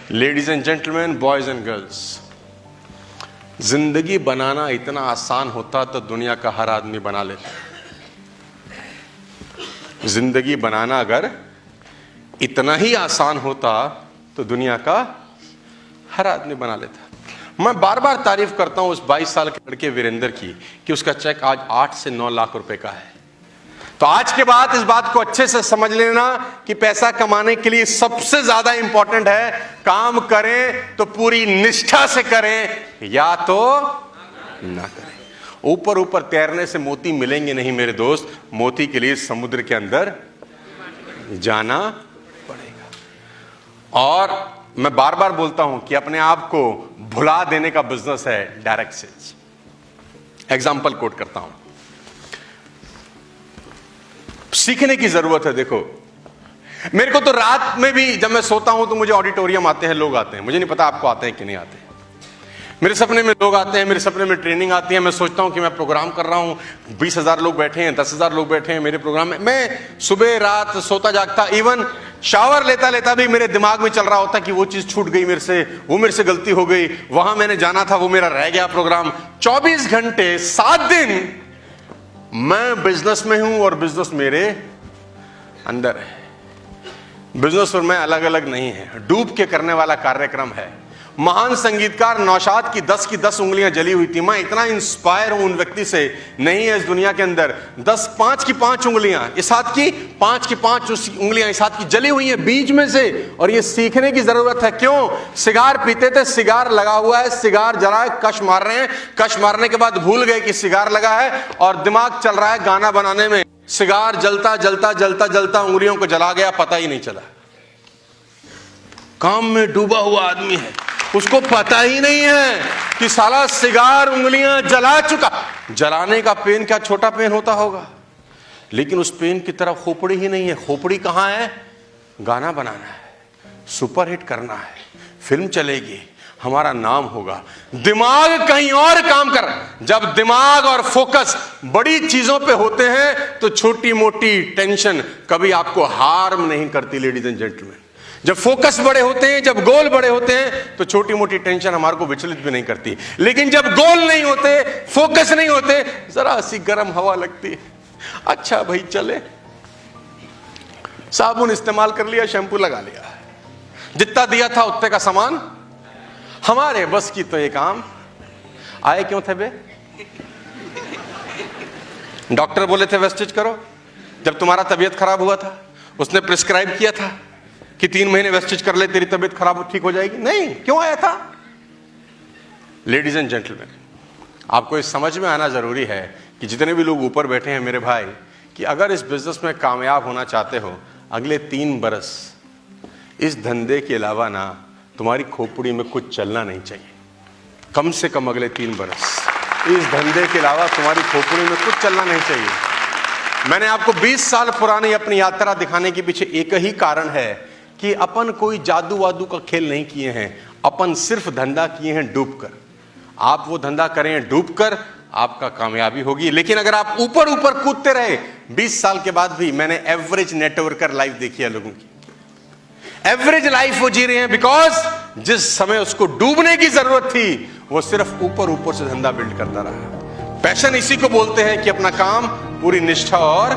Ladies and gentleman, boys and girls, जिंदगी बनाना इतना आसान होता तो दुनिया का हर आदमी बना लेता। जिंदगी बनाना अगर इतना ही आसान होता तो दुनिया का हर आदमी बना लेता। मैं बार बार तारीफ करता हूं उस 22 साल के लड़के वीरेंद्र की कि उसका चेक आज 8 से 9 लाख रुपए का है। तो आज के बाद इस बात को अच्छे से समझ लेना कि पैसा कमाने के लिए सबसे ज्यादा इंपॉर्टेंट है काम करें तो पूरी निष्ठा से करें या तो ना करें। ऊपर ऊपर तैरने से मोती मिलेंगे नहीं मेरे दोस्त, मोती के लिए समुद्र के अंदर जाना पड़ेगा। और मैं बार बार बोलता हूं कि अपने आप को भुला देने का बिजनेस है डायरेक्ट सेल्स। एग्जाम्पल कोट करता हूं, सीखने की जरूरत है। देखो मेरे को तो रात में भी जब मैं सोता हूं तो मुझे ऑडिटोरियम आते हैं, लोग आते हैं, मुझे नहीं पता आपको आते हैं कि नहीं आते। मेरे सपने में लोग आते हैं, मेरे सपने में ट्रेनिंग आती है। मैं सोचता हूं कि मैं प्रोग्राम कर रहा हूं, 20,000 लोग बैठे हैं, 10,000 लोग बैठे हैं मेरे प्रोग्राम में। मैं सुबह रात सोता जागता, इवन शावर लेता लेता भी मेरे दिमाग में चल रहा होता कि वो चीज छूट गई मेरे से, वो मेरे से गलती हो गई, वहां मैंने जाना था वो मेरा रह गया प्रोग्राम। 24 घंटे 7 दिन मैं बिजनेस में हूं और बिजनेस मेरे अंदर है। बिजनेस और मैं अलग अलग नहीं है, डूब के करने वाला कार्यक्रम है। महान संगीतकार नौशाद की 10 की 10 उंगलियां जली हुई थी। मैं इतना इंस्पायर हूं उन व्यक्ति से, नहीं है इस दुनिया के अंदर 5 की 5 उंगलियां इस हाथ की, 5 की 5 उंगलियां इस हाथ की जली हुई है बीच में से। और ये सीखने की जरूरत है। क्यों? सिगार पीते थे, सिगार लगा हुआ है, सिगार जला है, कश मार रहे हैं, कश मारने के बाद भूल गए कि सिगार लगा है और दिमाग चल रहा है गाना बनाने में। सिगार जलता जलता जलता जलता उंगलियों को जला गया, पता ही नहीं चला। काम में डूबा हुआ आदमी है, उसको पता ही नहीं है कि साला सिगार उंगलियां जला चुका। जलाने का पेन क्या छोटा पेन होता होगा, लेकिन उस पेन की तरफ खोपड़ी ही नहीं है। खोपड़ी कहां है? गाना बनाना है, सुपरहिट करना है, फिल्म चलेगी, हमारा नाम होगा। दिमाग कहीं और काम कर। जब दिमाग और फोकस बड़ी चीजों पे होते हैं तो छोटी मोटी टेंशन कभी आपको हार्म नहीं करती। लेडीज एंड जेंटलमैन, जब फोकस बड़े होते हैं, जब गोल बड़े होते हैं तो छोटी मोटी टेंशन हमारे को विचलित भी नहीं करती। लेकिन जब गोल नहीं होते, फोकस नहीं होते, जरा सी गर्म हवा लगती है, अच्छा भाई चले, साबुन इस्तेमाल कर लिया, शैंपू लगा लिया, जितना दिया था उतने का सामान हमारे बस की तो ये काम। आए क्यों थे बे? डॉक्टर बोले थे वेस्टेज करो। जब तुम्हारा तबीयत खराब हुआ था उसने प्रिस्क्राइब किया था कि 3 महीने वेस्टेज कर ले, तेरी तबीयत खराब ठीक हो जाएगी। नहीं, क्यों आया था? लेडीज एंड जेंटलमैन, आपको इस समझ में आना जरूरी है कि जितने भी लोग ऊपर बैठे हैं मेरे भाई, कि अगर इस बिजनेस में कामयाब होना चाहते हो, अगले 3 बरस इस धंधे के अलावा ना तुम्हारी खोपड़ी में कुछ चलना नहीं चाहिए। कम से कम अगले 3 बरस इस धंधे के अलावा तुम्हारी खोपड़ी में कुछ चलना नहीं चाहिए। मैंने आपको 20 साल पुरानी अपनी यात्रा दिखाने के पीछे एक ही कारण है कि अपन कोई जादू वादू का खेल नहीं किए हैं, अपन सिर्फ धंधा किए हैं डूब कर। आप वो धंधा करें डूब कर, आपका कामयाबी होगी। लेकिन अगर आप ऊपर ऊपर कूदते रहे, 20 साल के बाद भी मैंने एवरेज नेटवर्कर लाइफ देखी है लोगों की। एवरेज लाइफ वो जी रहे हैं बिकॉज जिस समय उसको डूबने की जरूरत थी वो सिर्फ ऊपर ऊपर से धंधा बिल्ड करता रहा। पैशन इसी को बोलते हैं कि अपना काम पूरी निष्ठा और